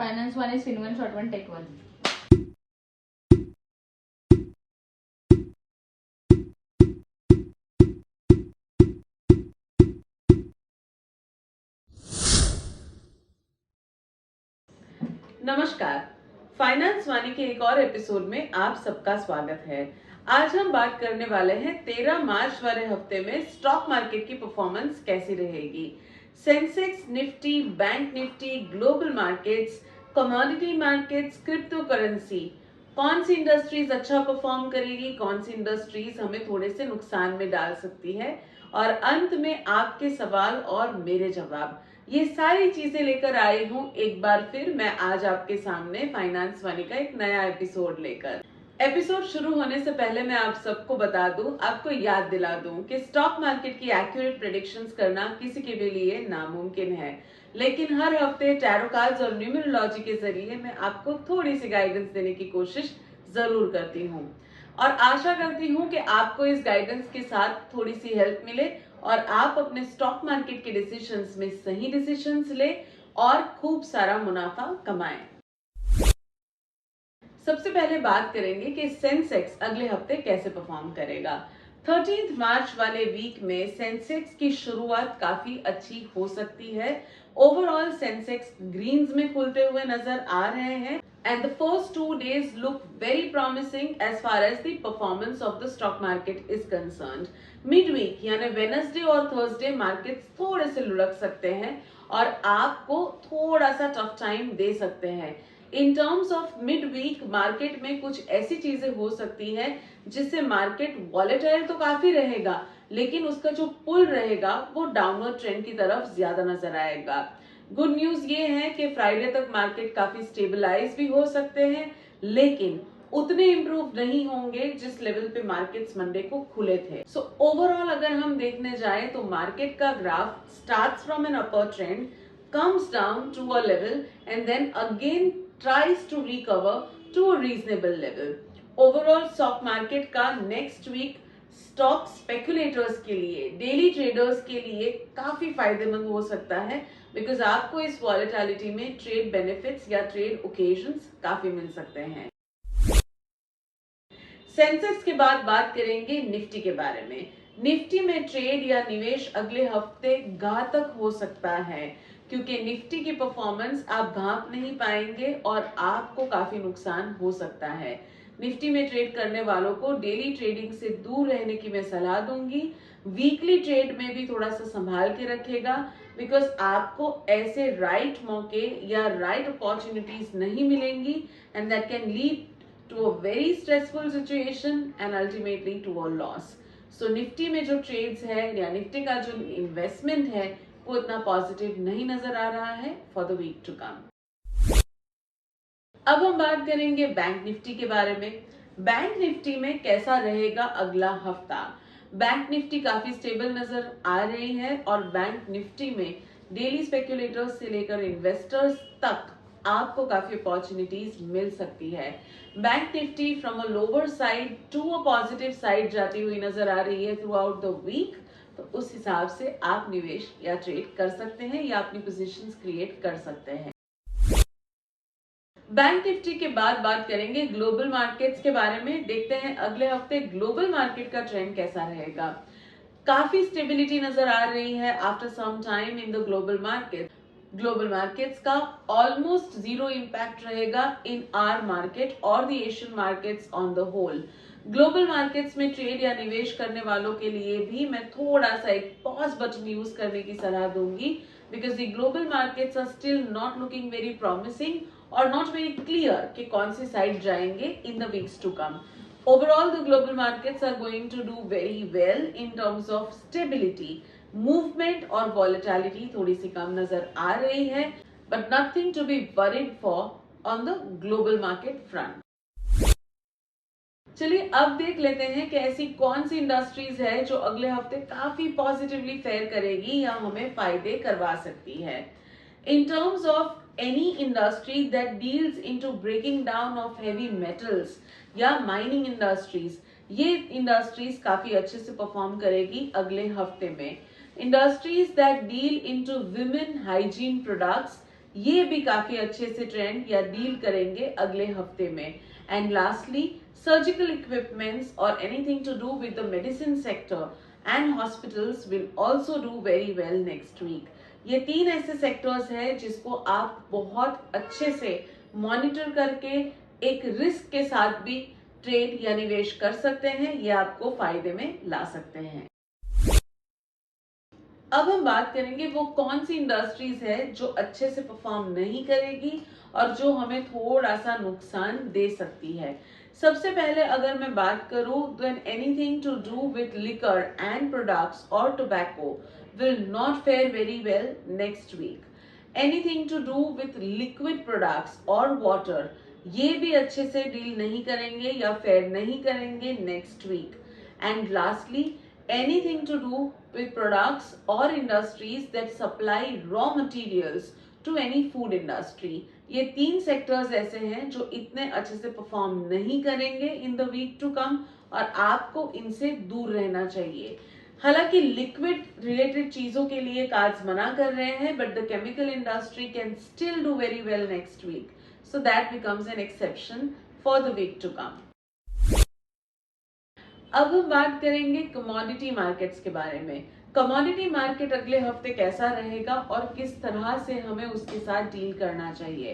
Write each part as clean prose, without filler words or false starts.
Finance one is Fin1, short one, Tech one. नमस्कार, finance वाणी के एक और एपिसोड में आप सबका स्वागत है। आज हम बात करने वाले हैं 13 मार्च वाले हफ्ते में स्टॉक मार्केट की परफॉर्मेंस कैसी रहेगी। Sensex, Nifty, bank Nifty, global markets, commodity markets, crypto currency, कौन सी इंडस्ट्रीज अच्छा परफॉर्म करेगी, कौन सी इंडस्ट्रीज हमें थोड़े से नुकसान में डाल सकती है, और अंत में आपके सवाल और मेरे जवाब, ये सारी चीजें लेकर आई हूँ एक बार फिर मैं आज आपके सामने फाइनेंस वाणी का एक नया एपिसोड लेकर। एपिसोड शुरू होने से पहले मैं आप सबको बता दूं, आपको याद दिला दूं कि स्टॉक मार्केट की एक्यूरेट प्रेडिक्शंस करना किसी के भी लिए नामुमकिन है, लेकिन हर हफ्ते टैरो कार्ड्स और न्यूमरोलॉजी के जरिए मैं आपको थोड़ी सी गाइडेंस देने की कोशिश जरूर करती हूँ और आशा करती हूँ कि आपको इस गाइडेंस के साथ थोड़ी सी हेल्प मिले और आप अपने स्टॉक मार्केट के डिसीजंस में सही डिसीजंस ले और खूब सारा मुनाफा कमाएं। सबसे पहले बात करेंगे कि सेंसेक्स अगले हफ्ते कैसे परफॉर्म करेगा। 13 मार्च वाले वीक में सेंसेक्स की शुरुआत काफी अच्छी हो सकती है। ओवरऑल सेंसेक्स ग्रीन्स में खुलते हुए नजर आ रहे हैं and the first 2 days look very promising as far as the performance of the stock market is concerned. Midweek यानी वेडनेसडे और थर्सडे मार्केट्स थोड़े से लुढ़क सकते हैं और आपको थोड़ा सा टफ टाइम दे सकते हैं। In terms of mid week market में कुछ ऐसी चीजें हो सकती है जिससे मार्केट वॉलेटाइल तो काफी रहेगा, लेकिन उसका जो पुल रहेगा वो डाउनवर्ड ट्रेंड की तरफ ज्यादा नजर आएगा। गुड न्यूज ये है कि फ्राइडे तक मार्केट काफी स्टेबलाइज भी हो सकते हैं, लेकिन उतने इंप्रूव नहीं होंगे जिस लेवल पे मार्केट्स मंडे को खुले थे। सो ओवरऑल अगर हम देखने जाएं तो मार्केट का graph starts from an upper trend, comes down to a level and then again tries to recover to a reasonable level. Overall stock market का next week स्टॉक स्पेकुलेटर्स के लिए, daily traders के लिए काफी फायदेमंद हो सकता है, बिकॉज आपको इस वॉलेटिलिटी में ट्रेड बेनिफिट्स या ट्रेड ओकेजन्स काफी मिल सकते हैं। सेंसेक्स के बाद बात करेंगे निफ्टी के बारे में। निफ्टी में ट्रेड या निवेश अगले हफ्ते घातक हो सकता है, क्योंकि निफ्टी की परफॉर्मेंस आप भांप नहीं पाएंगे और आपको काफी नुकसान हो सकता है। निफ्टी में ट्रेड करने वालों को डेली ट्रेडिंग से दूर रहने की मैं सलाह दूंगी। वीकली ट्रेड में भी थोड़ा सा संभाल के रखेगा, बिकॉज आपको ऐसे राइट मौके या राइट अपॉर्चुनिटीज नहीं मिलेंगी and that can lead to a very stressful situation and ultimately to a loss. So Nifty में जो ट्रेड्स है या निफ्टी का जो इन्वेस्टमेंट है वो इतना पॉजिटिव नहीं नजर आ रहा है for the week to come. अब हम बात करेंगे बैंक निफ्टी के बारे में। बैंक निफ्टी में कैसा रहेगा अगला हफ्ता। बैंक निफ्टी काफी स्टेबल नजर आ रही है और बैंक निफ्टी में डेली स्पेकुलेटर्स से लेकर इन्वेस्टर्स तक आपको काफी अपॉर्चुनिटीज मिल सकती है। Bank Nifty from a lower side to a positive side जाती हुई नजर आ रही है थ्रू आउट द वीक, तो उस हिसाब से आप निवेश या ट्रेड कर सकते हैं या अपनी पोजीशंस क्रिएट कर सकते हैं। बैंक निफ्टी के बाद बात करेंगे ग्लोबल मार्केट्स के बारे में। देखते हैं अगले हफ्ते ग्लोबल मार्केट का ट्रेंड कैसा रहेगा। काफी स्टेबिलिटी नजर आ रही है after some time in the global market. Global markets का ऑलमोस्ट जीरो इंपैक्ट रहेगा इन आर मार्केट और the Asian markets on the whole. Global markets में ट्रेड या निवेश करने वालों के लिए भी मैं थोड़ा सा एक पॉज बटन यूज करने की सलाह दूंगी, because the global markets are still not looking very promising और नॉट वेरी क्लियर कि कौन सी साइड जाएंगे in the weeks to come. Overall, the global markets are going to do very well in terms of stability. Movement और volatility थोड़ी सी कम नजर आ रही है, but nothing to be worried for on the global market front. चलिए अब देख लेते हैं कि ऐसी कौन सी इंडस्ट्रीज है जो अगले हफ्ते काफी पॉजिटिवली फेयर करेगी या हमें फायदे करवा सकती है। In terms of any industry that deals into breaking down of heavy metals या माइनिंग इंडस्ट्रीज, ये इंडस्ट्रीज काफी अच्छे से परफॉर्म करेगी अगले हफ्ते में। Industries that deal into women hygiene products, ये भी काफी अच्छे से ट्रेंड या डील करेंगे अगले हफ्ते में। एंड लास्टली, सर्जिकल इक्विपमेंट्स और anything to do with the medicine sector and hospitals will also do very well next week. ये 3 ऐसे सेक्टर्स हैं जिसको आप बहुत अच्छे से मॉनिटर करके एक रिस्क के साथ भी ट्रेड या निवेश कर सकते हैं, ये आपको फायदे में ला सकते हैं। अब हम बात करेंगे वो कौन सी इंडस्ट्रीज है जो अच्छे से परफॉर्म नहीं करेगी और जो हमें थोड़ा सा नुकसान दे सकती है। सबसे पहले अगर मैं बात करूं, then anything to do with liquor and products और tobacco will not fare very well next week. Anything to do with liquid products और वाटर, ये भी अच्छे से डील नहीं करेंगे या फेयर नहीं करेंगे next week. And lastly, anything to do with products or industries that supply raw materials to any food industry। ये 3 सेक्टर्स ऐसे हैं जो इतने अच्छे से परफॉर्म नहीं करेंगे in the week to come और आपको इनसे दूर रहना चाहिए। हालांकि लिक्विड रिलेटेड चीजों के लिए कार्ड्स मना कर रहे हैं, but the chemical industry can still do very well next week, so that becomes an exception for the week to come. अब हम बात करेंगे कमोडिटी मार्केट्स के बारे में। कमोडिटी मार्केट अगले हफ्ते कैसा रहेगा और किस तरह से हमें उसके साथ डील करना चाहिए।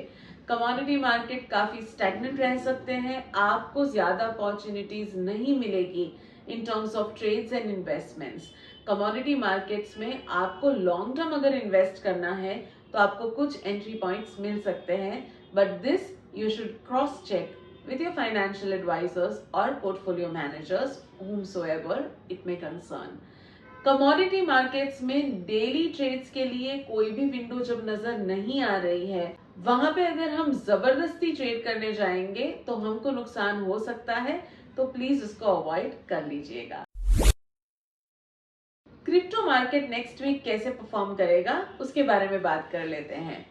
कमोडिटी मार्केट काफी स्टैग्नेंट रह सकते हैं, आपको ज्यादा अपॉर्चुनिटीज नहीं मिलेगी in terms of trades and investments. Commodity markets में आपको लॉन्ग टर्म अगर इन्वेस्ट करना है तो आपको कुछ एंट्री पॉइंट्स मिल सकते हैं, but this you should cross check with your financial advisors or portfolio managers whomsoever it may concern। Commodity markets में डेली ट्रेड्स के लिए कोई भी विंडो जब नजर नहीं आ रही है, वहां पे अगर हम जबरदस्ती ट्रेड करने जाएंगे तो हमको नुकसान हो सकता है, तो प्लीज उसको अवॉइड कर लीजिएगा। क्रिप्टो मार्केट नेक्स्ट वीक कैसे परफॉर्म करेगा उसके बारे में बात कर लेते हैं।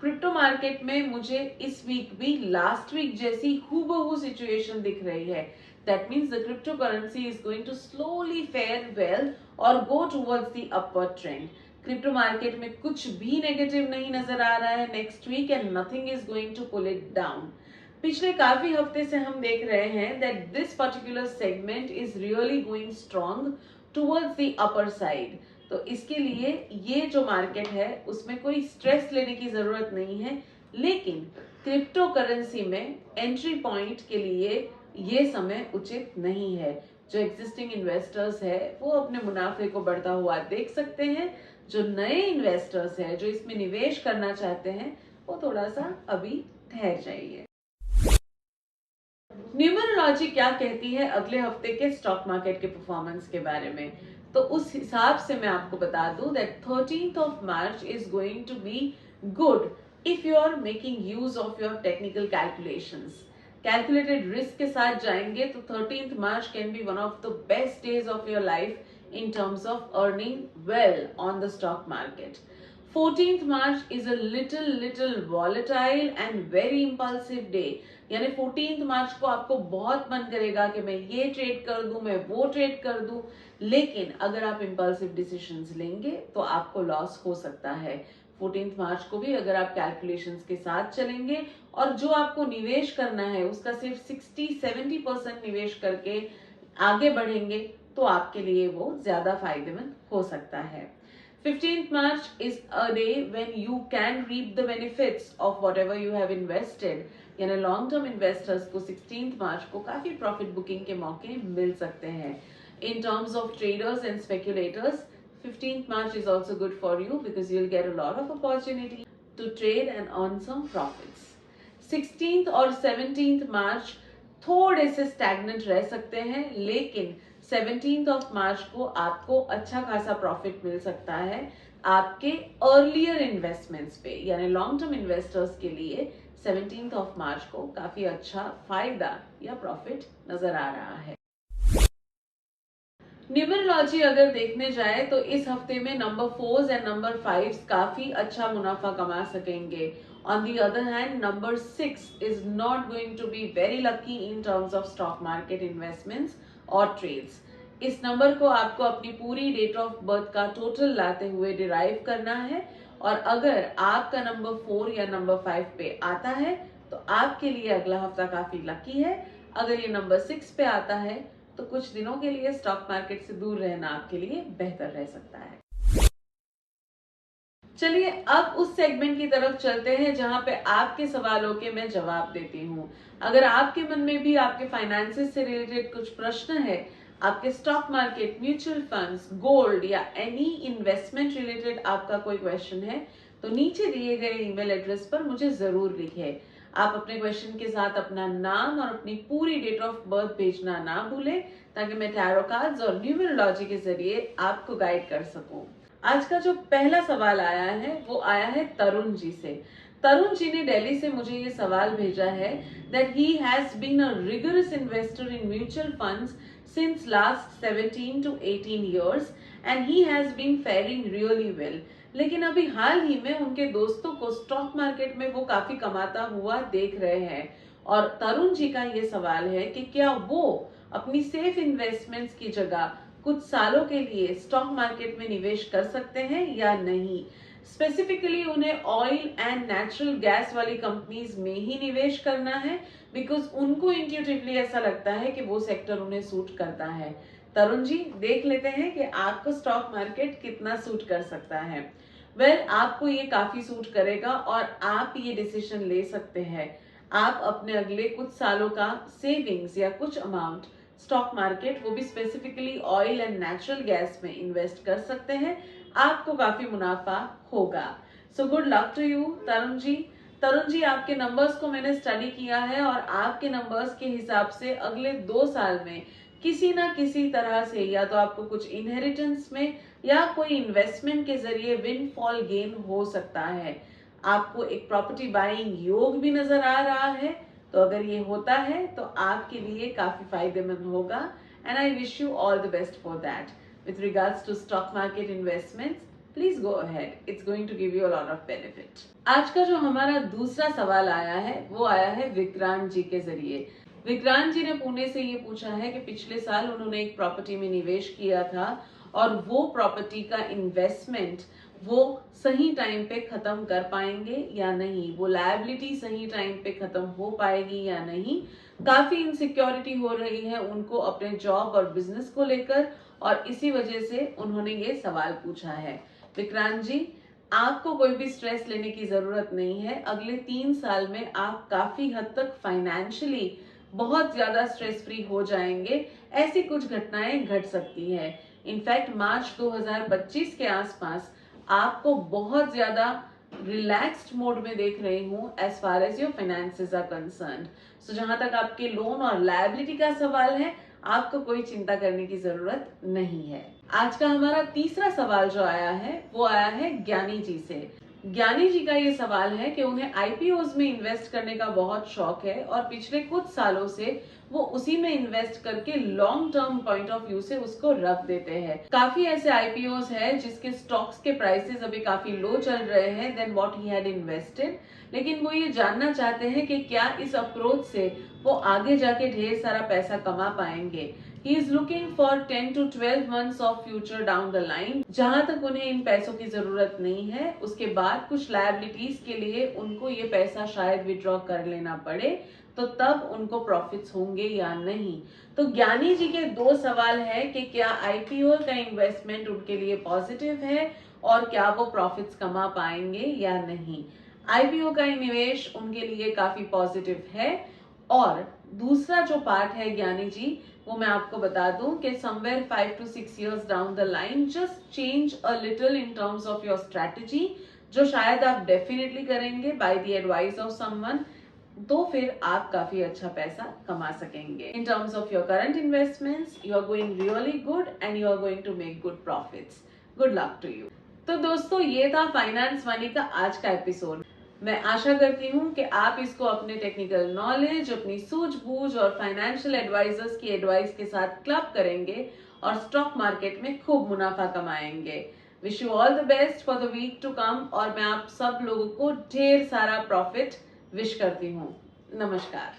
क्रिप्टो मार्केट में मुझे इस वीक भी लास्ट वीक जैसी हूबहू सिचुएशन दिख रही है। That means the crypto currency is going to slowly fare well और go towards the upward trend. Crypto market में कुछ भी नेगेटिव नहीं नजर आ रहा है next week and nothing is going to pull it down. पिछले काफी हफ्ते से हम देख रहे हैं that this particular segment is really going strong towards the upper side. तो इसके लिए ये जो मार्केट है उसमें कोई स्ट्रेस लेने की जरूरत नहीं है, लेकिन क्रिप्टो करेंसी में एंट्री पॉइंट के लिए ये समय उचित नहीं है। जो एग्जिस्टिंग इन्वेस्टर्स है वो अपने मुनाफे को बढ़ता हुआ देख सकते हैं, जो नए इन्वेस्टर्स है जो इसमें निवेश करना चाहते हैं वो थोड़ा सा अभी ठहर जाइए। न्यूमरोलॉजी क्या कहती है अगले हफ्ते के स्टॉक मार्केट के परफॉर्मेंस के बारे में, तो उस हिसाब से मैं आपको बता दूं that 13th of March is going to be good if you are making use of your technical calculations। Calculated risk के साथ जाएंगे तो 13th March can be one of the best days of your life in terms of earning well on the stock market। 14th March is a little volatile and very impulsive day। यानी 14th मार्च को आपको बहुत मन करेगा कि मैं ये trade कर दूं, मैं वो ट्रेड कर दूं, लेकिन अगर आप इंपल्सिव डिसीजंस लेंगे तो आपको लॉस हो सकता है। 14th मार्च को भी अगर आप कैलकुलेशंस के साथ चलेंगे और जो आपको निवेश करना है उसका सिर्फ 60-70% निवेश करके आगे बढ़ेंगे तो आपके लिए वो ज्यादा फायदेमंद हो सकता है। 15th March is a day when you can reap the benefits of whatever you have invested। यानी लॉन्ग टर्म इन्वेस्टर्स को 16th मार्च को काफी प्रॉफिट बुकिंग के मौके मिल सकते हैं। In terms of traders and speculators 15th March is also good for you because you'll get a lot of opportunity to trade and earn some profits। 16th और 17th March थोड़े से stagnant रह सकते हैं, लेकिन 17th of March को आपको अच्छा खासा प्रॉफिट मिल सकता है आपके अर्लियर इन्वेस्टमेंट्स पे। यानी लॉन्ग टर्म इन्वेस्टर्स के लिए 17th of March को काफी अच्छा फायदा या प्रॉफिट नजर आ रहा है। न्यूमरोलॉजी अगर देखने जाए तो इस हफ्ते में नंबर 4 एंड नंबर 5 काफी अच्छा मुनाफा कमा सकेंगे। On the other hand number 6 is not going to be very lucky in terms of stock market investments और ट्रेड्स। इस नंबर को आपको अपनी पूरी डेट ऑफ बर्थ का टोटल लाते हुए डिराइव करना है और अगर आपका नंबर 4 या नंबर 5 पे आता है तो आपके लिए अगला हफ्ता काफी लकी है। अगर ये नंबर 6 पे आता है तो कुछ दिनों के लिए स्टॉक मार्केट से दूर रहना आपके लिए बेहतर रह सकता है। चलिए अब उस सेगमेंट की तरफ चलते हैं जहां पे आपके सवालों के मैं जवाब देती हूँ। अगर आपके मन में भी आपके फाइनेंसेस से रिलेटेड कुछ प्रश्न है, आपके stock market, mutual funds, gold या एनी इन्वेस्टमेंट रिलेटेड आपका कोई क्वेश्चन है तो नीचे दिए गए ईमेल एड्रेस पर मुझे जरूर लिखें। आप अपने क्वेश्चन के साथ अपना नाम और अपनी पूरी डेट ऑफ बर्थ भेजना ना भूलें ताकि मैं टैरो कार्ड्स और न्यूमरोलॉजी के जरिए आपको गाइड कर सकूं। आज का जो पहला सवाल आया है वो आया है तरुण जी से। तरुण जी ने दिल्ली से मुझे ये सवाल भेजा है that he has been a rigorous investor in mutual funds since last 17 to 18 years and he has been faring really well. लेकिन अभी हाल ही में उनके दोस्तों को स्टॉक मार्केट में वो काफी कमाता हुआ देख रहे हैं। और तरुण जी का ये सवाल है कि क्या वो अपनी सेफ इन्वेस्टमेंट्स की जगह कुछ सालों के लिए स्टॉक मार्केट में निवेश कर सकते हैं या नहीं। स्पेसिफिकली उन्हें ऑयल एंड नेचुरल गैस वाली कंपनीज में ही निवेश करना है बिकॉज उनको इंट्यूटिवली ऐसा लगता है कि वो सेक्टर उन्हें सूट करता है। तरुण जी देख लेते हैं कि आपको स्टॉक मार्केट कितना सूट कर सकता है। आपको ये काफी सूट करेगा और आप ये डिसीजन ले सकते हैं। आप अपने अगले कुछ सालों का सेविंग्स या कुछ अमाउंट स्टॉक मार्केट, वो भी specifically oil and natural gas में इन्वेस्ट कर सकते हैं। आपको काफी मुनाफा होगा। So good luck to you Tarun ji. Tarun ji आपके नंबर्स को मैंने स्टडी किया है और आपके नंबर्स के हिसाब से अगले 2 साल में किसी ना किसी तरह से या तो आपको कुछ इनहेरिटेंस में या कोई इन्वेस्टमेंट के जरिए विंडफॉल गेन हो सकता है। आपको एक प्रॉपर्टी बाइंग योग भी नजर आ रहा है, तो अगर ये होता है तो आपके लिए काफी फायदेमंद होगा and I wish you all the best for that. With regards to stock market investments, please go ahead, it's going to give you a lot of benefit. आज का जो हमारा दूसरा सवाल आया है वो आया है विक्रांत जी के जरिए। विक्रांत जी ने पुणे से ये पूछा है कि पिछले साल उन्होंने एक प्रॉपर्टी में निवेश किया था और वो प्रॉपर्टी का इन्वेस्टमेंट वो सही टाइम पे खत्म कर पाएंगे या नहीं, वो लायबिलिटी सही टाइम पे खत्म हो पाएगी या नहीं। काफी इनसिक्योरिटी हो रही है उनको अपने जॉब और बिजनेस को लेकर और इसी वजह से उन्होंने ये सवाल पूछा है। विक्रांत जी आपको कोई भी स्ट्रेस लेने की जरूरत नहीं है। अगले 3 साल में आप काफी हद तक फाइनेंशियली बहुत ज्यादा स्ट्रेस फ्री हो जाएंगे। ऐसी कुछ घटनाएं घट सकती है। इनफैक्ट मार्च 2025 के आसपास आपको बहुत ज्यादा रिलैक्स्ड मोड में देख रही हूँ as far as your finances are concerned. So जहां तक आपके लोन और लायबिलिटी का सवाल है, आपको कोई चिंता करने की जरूरत नहीं है। आज का हमारा तीसरा सवाल जो आया है वो आया है ज्ञानी जी से। ज्ञानी जी का ये सवाल है कि उन्हें आईपीओज में इन्वेस्ट करने का बहुत शौक है और पिछले कुछ सालों से वो उसी में इन्वेस्ट करके long term point of view से उसको रख देते हैं। काफी ऐसे आईपीओज है जिसके स्टॉक्स के प्राइसेस अभी काफी लो चल रहे हैं then what he had invested, लेकिन वो ये जानना चाहते हैं कि क्या इस अप्रोच से वो आगे जाके ढेर सारा पैसा कमा पाएंगे। He is looking for 10 to 12 months of future down the line, जहां तक उन्हें इन पैसों की जरूरत नहीं है। उसके बाद कुछ लायबिलिटीज के लिए उनको ये पैसा शायद विड्रॉ कर लेना पड़े, तो तब उनको प्रॉफिट्स होंगे या नहीं। तो ज्ञानी जी के 2 सवाल है कि क्या आईपीओ का इन्वेस्टमेंट उनके लिए पॉजिटिव है और क्या वो प्रॉफिट्स कमा पाएंगे या नहीं। आईपीओ का निवेश उनके लिए काफी पॉजिटिव है। और दूसरा जो पार्ट है ज्ञानी जी, वो मैं आपको बता दूं कि somewhere 5 to 6 years down the line just change a little in terms of your strategy, जो शायद आप डेफिनेटली करेंगे by the advice of someone, तो फिर आप काफी अच्छा पैसा कमा सकेंगे। In terms of your current investments, you are going really good and you are going to make good profits. Good luck to you. तो दोस्तों ये था फाइनेंस मनी का आज का एपिसोड। मैं आशा करती हूँ कि आप इसको अपने टेक्निकल नॉलेज, अपनी सूझबूझ और फाइनेंशियल एडवाइजर्स की एडवाइस के साथ क्लब करेंगे और स्टॉक मार्केट में खूब मुनाफा कमाएंगे। Wish you all the best for the week to come और मैं आप सब लोगों को ढेर सारा प्रॉफिट विश करती हूँ। नमस्कार।